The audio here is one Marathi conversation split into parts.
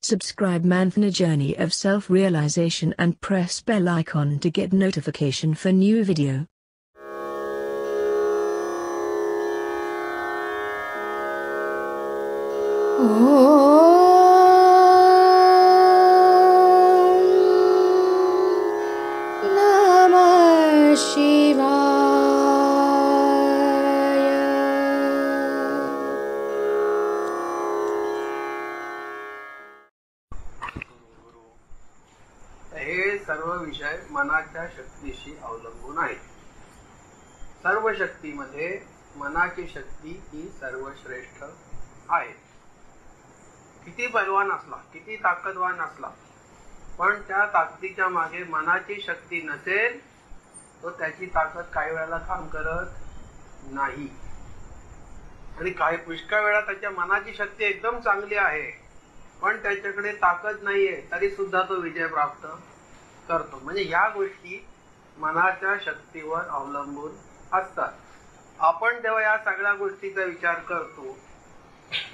Subscribe Manfna Journey of Self-Realization and press bell icon to get notification for new video. Namah Shivaya. हे सर्व विषय मनाच्या शक्तीशी अवलंबून आहेत. सर्व शक्तीमध्ये मनाची शक्ती ही सर्वश्रेष्ठ आहे. किती बलवान असला, किती ताकदवान असला, पण त्या ताकदीच्या मागे मनाची शक्ती नसेल तो त्याची ताकद काही वेळेला काम करत नाही. आणि काही पुष्कळ वेळा त्याच्या मनाची शक्ती एकदम चांगली आहे पण त्याच्याकडे ताकद नाहीये तरी सुद्धा तो विजय प्राप्त करतो. म्हणजे या गोष्टी मनाच्या शक्तीवर अवलंबून असतात. आपण जेव्हा या सगळ्या गोष्टीचा विचार करतो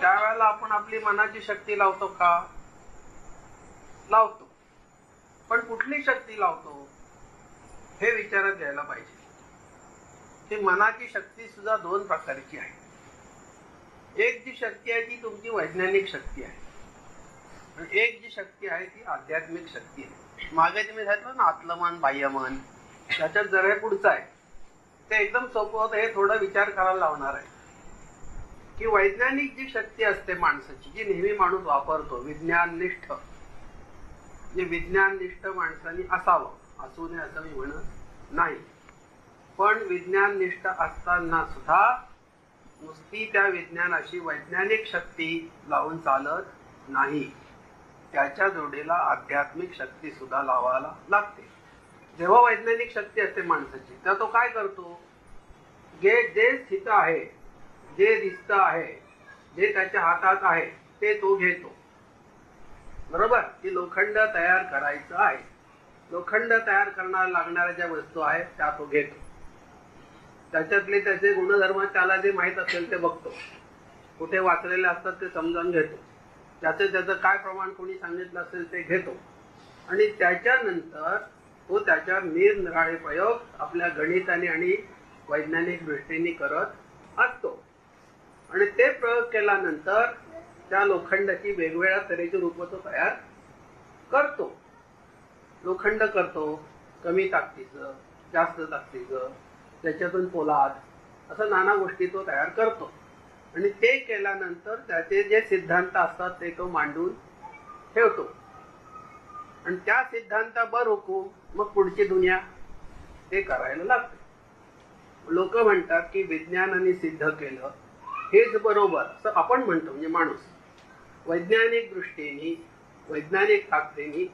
त्यावेळेला आपण आपली मनाची शक्ती लावतो का? लावतो. पण कुठली शक्ती लावतो हे विचारात घ्यायला पाहिजे. की मनाची शक्ती सुद्धा दोन प्रकारची आहे. एक जी शक्ती आहे ती तुमची वैज्ञानिक शक्ती आहे आणि एक जी शक्ती आहे ती आध्यात्मिक शक्ती आहे. मागे तुम्ही सांगितलं ना आतलं मन बाह्य मन, त्याच्यात जरा पुढचं आहे ते एकदम सोपं होतं. हे थोडं विचार करायला लावणार आहे की वैज्ञानिक जी शक्ती असते माणसाची, जी नेहमी माणूस वापरतो, विज्ञाननिष्ठ, जे विज्ञाननिष्ठ माणसाने असावं, असू नये असं मी म्हणत नाही, पण विज्ञाननिष्ठ असताना सुद्धा नुसती त्या विज्ञानाशी वैज्ञानिक शक्ती लावून चालत नाही. त्याच्या जोडीला आध्यात्मिक शक्ती सुद्धा लावायला लागते. जेव्हा वैज्ञानिक शक्ती असते माणसाची तेव्हा तो काय करतो? जे स्थित आहे, जे दिसत आहे, जे त्याच्या हातात आहे ते तो घेतो. बरोबर? की लोखंड तयार करायचं आहे, लोखंड तयार करण्याला लागणाऱ्या ज्या वस्तू आहेत त्या तो घेतो. त्याच्यातले त्याचे गुणधर्म त्याला जे माहीत असेल ते बघतो, कुठे वाचलेले असतात ते समजावून घेतो, त्याचं काय प्रमाण कोणी सांगितलं असेल ते घेतो आणि त्याच्यानंतर तो त्याच्यावर निरनिराळे प्रयोग आपल्या गणिताने आणि वैज्ञानिक दृष्टीने करत असतो. आणि ते प्रयोग केल्यानंतर त्या लोखंडाची वेगवेगळ्या तऱ्हेची रूपं तो तयार करतो. लोखंड करतो कमी ताकदीचं, जास्त ताकदीचं, त्याच्यातून पोलाद, असं नाना गोष्टी तो तयार करतो. आणि ते केल्यानंतर त्याचे जे सिद्धांत असतात ते तो मांडून ठेवतो आणि त्या सिद्धांतावर हुकूम मग पुढची दुनिया ते करायला लागते. लोक म्हणतात की विज्ञानाने सिद्ध केलं हेच बरोबर असं आपण म्हणतो. म्हणजे माणूस वैज्ञानिक दृष्टीने, वैज्ञानिक ताकदीने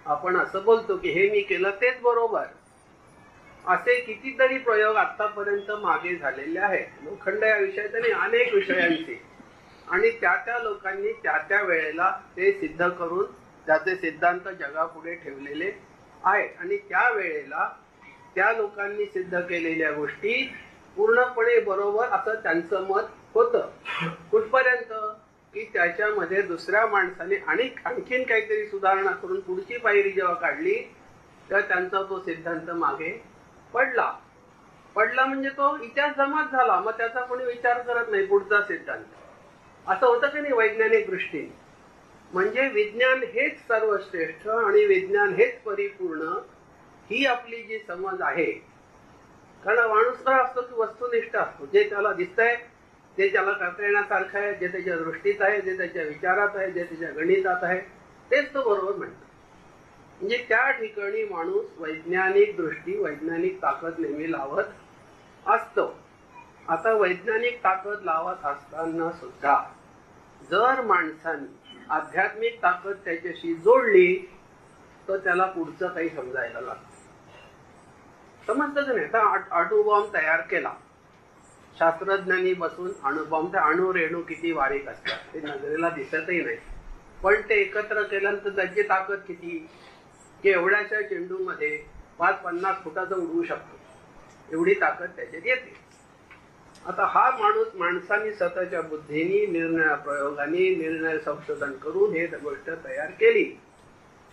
आपण असं बोलतो की हे मी केलं तेच बरोबर. असे कितीतरी प्रयोग आतापर्यंत मागे झालेले आहेत. लोखंड या विषयात आणि अनेक विषयांचे, आणि त्या लोकांनी त्या वेळेला ते सिद्ध करून त्याचे सिद्धांत जगापुढे ठेवलेले आहेत. आणि त्या वेळेला त्या लोकांनी सिद्ध केलेल्या गोष्टी पूर्णपणे बरोबर असं त्यांचं मत होतं. कुठपर्यंत? की त्याच्यामध्ये दुसऱ्या माणसाने आणखीन काहीतरी सुधारणा करून पुढची पायरी जेव्हा काढली तर त्यांचा तो सिद्धांत मागे पडला म्हणजे तो इतिहास जमात झाला. मग त्याचा कोणी विचार करत नाही पुढचा सिद्धांत. असं होतं की नाही वैज्ञानिक दृष्टीने? म्हणजे विज्ञान हेच सर्वश्रेष्ठ आणि विज्ञान हेच परिपूर्ण, ही आपली जी समज आहे. कारण माणूस काय असतो की वस्तुनिष्ठ असतो. जे त्याला दिसतंय, जे त्याला करता येण्यासारखं आहे, जे त्याच्या दृष्टीत आहे, जे त्याच्या विचारात आहे, जे त्याच्या गणितात आहे तेच तो बरोबर म्हणतो. म्हणजे त्या ठिकाणी माणूस वैज्ञानिक दृष्टी, वैज्ञानिक ताकद नेहमी लावत असतो. आता वैज्ञानिक ताकद लावत असताना सुद्धा जर माणसाने आध्यात्मिक ताकद त्याच्याशी जोडली तर त्याला पुढचं काही समजायला लागतं. समजतच नाही. आता अणुबॉम्ब तयार केला, शास्त्रज्ञांनी बसून अणुबॉम्ब, त्या अणुरेणू किती बारीक असतात ते नजरेला दिसतही नाही, पण ते एकत्र केल्यानंतर त्याची ताकद किती, की एवढ्याशा चेंडूमध्ये 5-50 फुटाचं उडवू शकतो, एवढी ताकद त्याच्यात येते. आता हा माणूस माणसाने स्वतःच्या बुद्धीने निर्णय प्रयोगाने निर्णय संशोधन करून हे गोष्ट तयार केली,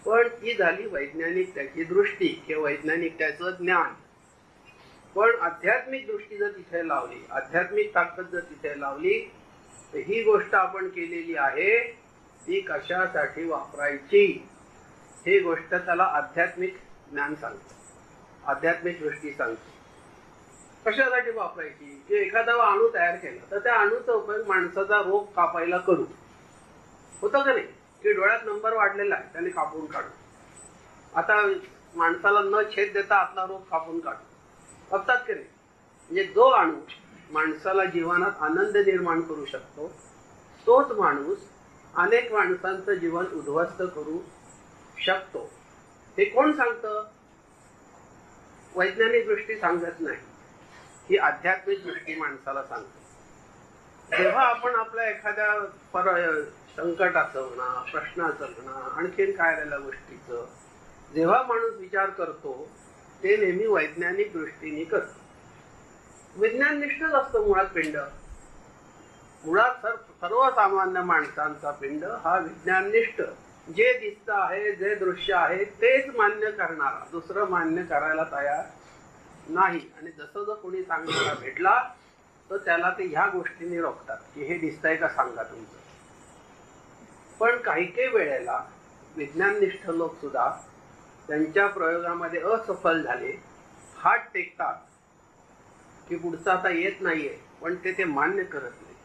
पण ती झाली वैज्ञानिक त्याची दृष्टी किंवा वैज्ञानिक त्याचं ज्ञान. पण आध्यात्मिक दृष्टी जर तिथे लावली, आध्यात्मिक ताकद जर तिथे लावली, तर ही गोष्ट आपण केलेली आहे ती कशासाठी वापरायची ही गोष्ट त्याला आध्यात्मिक ज्ञान सांगतो, आध्यात्मिक दृष्टी सांगतो. कशासाठी वापरायची की एखादा अणू तयार केला तर त्या अणूचा उपयोग माणसाचा रोग कापायला करू. होतं का नाही की डोळ्यात नंबर वाढलेला आहे त्याने कापून काढू. आता माणसाला न छेद देता आतला रोग कापून काढू बघतात की नाही. म्हणजे जो अणू माणसाला जीवनात आनंद निर्माण करू शकतो तोच माणूस अनेक माणसांचं जीवन उद्ध्वस्त करू शकतो. हे कोण सांगतं? वैज्ञानिक दृष्टी सांगत नाही, ही आध्यात्मिक दृष्टी माणसाला सांगते. जेव्हा आपण आपल्या एखाद्या संकटाचं म्हणा, प्रश्नाचं म्हणा, आणखीन काय राहिल्या गोष्टीचं जेव्हा माणूस विचार करतो ते नेहमी वैज्ञानिक दृष्टीने करतो. विज्ञाननिष्ठच असतं मुळात पिंड. मुळात सर्वसामान्य माणसांचा पिंड हा विज्ञाननिष्ठ, जे दिसत आहे जे दृश्य आहे तेच मान्य करणारा, दुसरं मान्य करायला तयार नाही. आणि जसं जर कोणी सांगणारा भेटला तर त्याला ते ह्या गोष्टींनी रोखतात की हे दिसतंय का सांगा तुमचं. पण काही काही वेळेला विज्ञाननिष्ठ लोक सुद्धा त्यांच्या प्रयोगामध्ये असफल झाले, हात टेकतात की पुढचा आता येत नाहीये, पण ते मान्य करत नाही.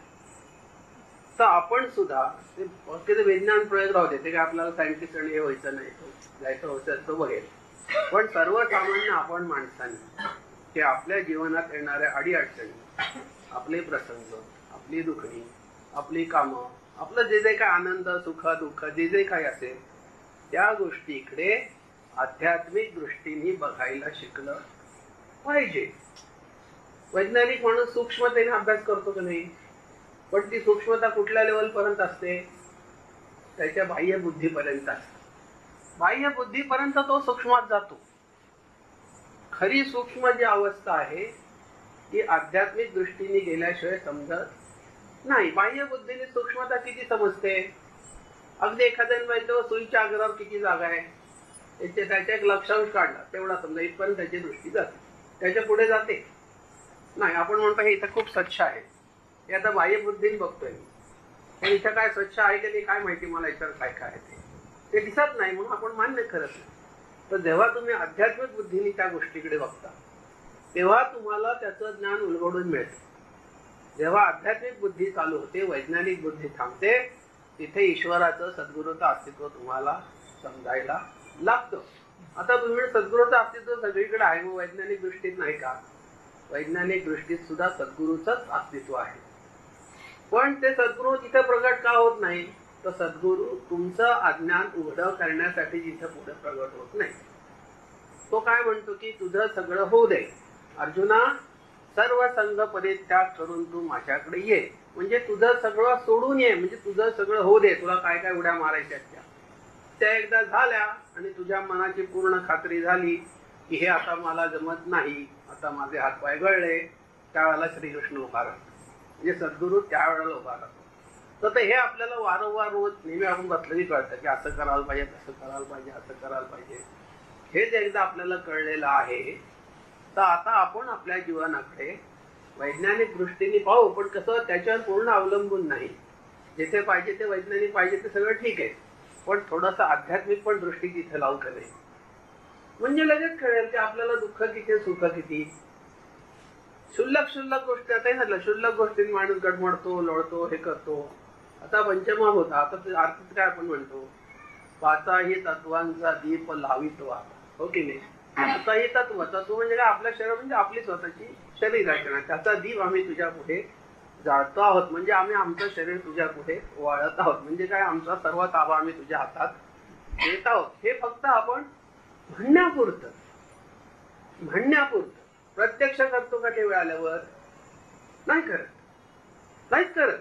तर आपण सुद्धा ते विज्ञान प्रयोग राहते, ते काय आपल्याला सायंटिस्ट आणि हे व्हायचं नाही, जायचं होतं तो बघेल. पण सर्वसामान्य आपण माणसांनी ते आपल्या जीवनात येणाऱ्या अडीअडचणी, आपले प्रसंग, आपली दुखणी, आपली कामं, आपलं जे जे काय आनंद सुख दुःख जे जे काही असेल त्या गोष्टीकडे आध्यात्मिक दृष्टीने बघायला शिकलं पाहिजे. वैज्ञानिक माणूस सूक्ष्मतेने अभ्यास करतो की नाही, पण ती सूक्ष्मता कुठल्या लेवल पर्यंत असते? त्याच्या बाह्य बुद्धीपर्यंत असते. बाह्य बुद्धीपर्यंत तो सूक्ष्मात जातो. खरी सूक्ष्म जी अवस्था आहे ती आध्यात्मिक दृष्टीने गेल्याशिवाय समजत नाही. बाह्य बुद्धीने सूक्ष्मता किती समजते? अगदी एखाद्याने माहिती सुईच्या आग्रावर किती जागा आहे त्याच्या एक लक्षांश काढला तेवढा समजा इथपर्यंत त्याची दृष्टी जाते, त्याच्या पुढे जाते नाही. आपण म्हणतो हे इथं खूप स्वच्छ आहे, हे आता बाह्य बुद्धीने बघतोय, पण इथं काय स्वच्छ आहे की नाही काय माहिती मला, इतर काय काय आहे ते दिसत नाही म्हणून आपण मान्य करत नाही. तर जेव्हा तुम्ही आध्यात्मिक बुद्धीने त्या गोष्टीकडे बघता तेव्हा तुम्हाला त्याचं ज्ञान उलगडून मिळते. जेव्हा आध्यात्मिक बुद्धी चालू होते, वैज्ञानिक बुद्धी थांबते, तिथे ईश्वराचं सद्गुरूचं अस्तित्व तुम्हाला समजायला लागतं. आता तुम्ही सद्गुरूचं अस्तित्व सगळीकडे आहे, मग वैज्ञानिक दृष्टीत नाही का? वैज्ञानिक दृष्टीत सुद्धा सद्गुरूचंच अस्तित्व आहे. पण ते सद्गुरू तिथे प्रगट का होत नाही? तर सद्गुरू तुमचं अज्ञान उघड करण्यासाठी जिथे पुढे प्रगट होत नाही. तो काय म्हणतो की तुझं सगळं होऊ दे अर्जुना, सर्व संग परित्याग करून तू माझ्याकडे ये. म्हणजे तुझं सगळं सोडून ये, म्हणजे तुझं सगळं होऊ दे. तुला काय काय उड्या मारायच्या त्या एकदा झाल्या आणि तुझ्या मनाची पूर्ण खात्री झाली की हे आता मला जमत नाही, आता माझे हातपाय गळले, त्यावेळेला श्रीकृष्ण उभा राहतो. म्हणजे सद्गुरू त्यावेळेला उभा राहतो. तर हे आपल्याला वारंवार रोज नेहमी आपण बसलेली कळतं की असं करायला पाहिजे, तसं करायला पाहिजे, असं करायला पाहिजे. हे जे एकदा आपल्याला कळलेलं आहे तर आता आपण आपल्या जीवनाकडे वैज्ञानिक दृष्टीने पाहू, पण कसं त्याच्यावर पूर्ण अवलंबून नाही. जिथे पाहिजे ते वैज्ञानिक पाहिजे ते सगळं ठीक आहे, पण थोडंसं आध्यात्मिक पण दृष्टी तिथे लावू का नाही. म्हणजे लगेच कळेल की आपल्याला दुःख किती सुख किती. क्षुल्लक गोष्टी आता झालं, क्षुल्लक गोष्टी माणूस गडमडतो, लोळतो, हे करतो. आता पंचमहाभूत होता, आता आरतीत काय आपण म्हणतो, पाचाही तत्वांचा दीप लावितो आता, हो की नाही. आता हे तत्व म्हणजे काय? आपल्या शरीर म्हणजे आपली स्वतःची शरीर रचना, त्याचा दीप आम्ही तुझ्या पुढे जाळतो आहोत. म्हणजे आम्ही आमचं शरीर तुझ्या पुढे वाळत आहोत. म्हणजे काय? आमचा सर्व ताबा आम्ही तुझ्या हातात देत आहोत. हे फक्त आपण म्हणण्यापुरतं प्रत्यक्ष करतो का? ते वेळ आल्यावर नाही करत, नाहीच करत.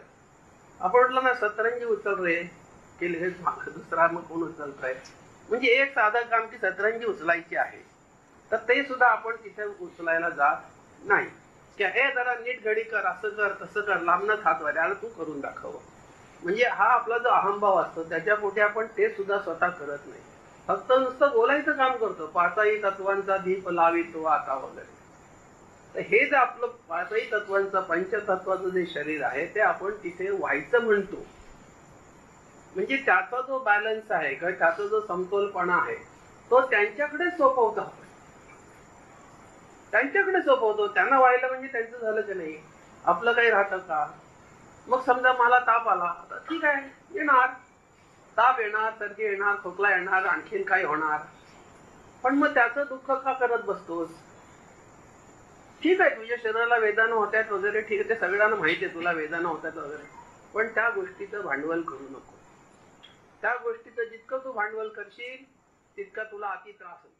आपण म्हटलं ना सतरंजी उचल रे केले, हे दुसरा मग कोण उचलतोय? म्हणजे एक साधं काम की सतरंजी उचलायची आहे तर ते सुद्धा आपण तिथे उचलायला जात नाही. की हे जरा नीट घडी कर, असं कर तसं कर, लांबनच हात वाढे आणि तू करून दाखव. म्हणजे हा आपला जो अहंभाव असतो त्याच्या पोटी आपण ते सुद्धा स्वतः करत नाही, फक्त नुसतं बोलायचं काम करतो. पाचही तत्वांचा दीप लावितो आता वगैरे. तर हे जे आपलं पाचही तत्वांचं पंचतत्वाचं जे शरीर आहे ते आपण तिथे व्हायचं म्हणतो. म्हणजे त्याचा जो बॅलन्स आहे किंवा त्याचा जो समतोलपणा आहे तो त्यांच्याकडे सोपवतो आपण, त्यांच्याकडे सोपवतो. त्यांना व्हायला म्हणजे त्यांचं झालं की नाही, आपलं काही राहतं का? मग समजा मला ताप आला, तर ठीक आहे, येणार ताप, येणार सर्दी येणार, खोकला येणार, आणखीन काही होणार, पण मग त्याचं दुःख का करत बसतोस? ठीक आहे, तुझ्या शरीराला वेदना होत्यात वगैरे, ठीक आहे, ते सगळ्यांना माहिती आहे तुला वेदना होत्यात वगैरे, पण त्या गोष्टीचं भांडवल करू नको. त्या गोष्टीचं जितकं तू भांडवल करशील तितका तुला अति त्रास होईल.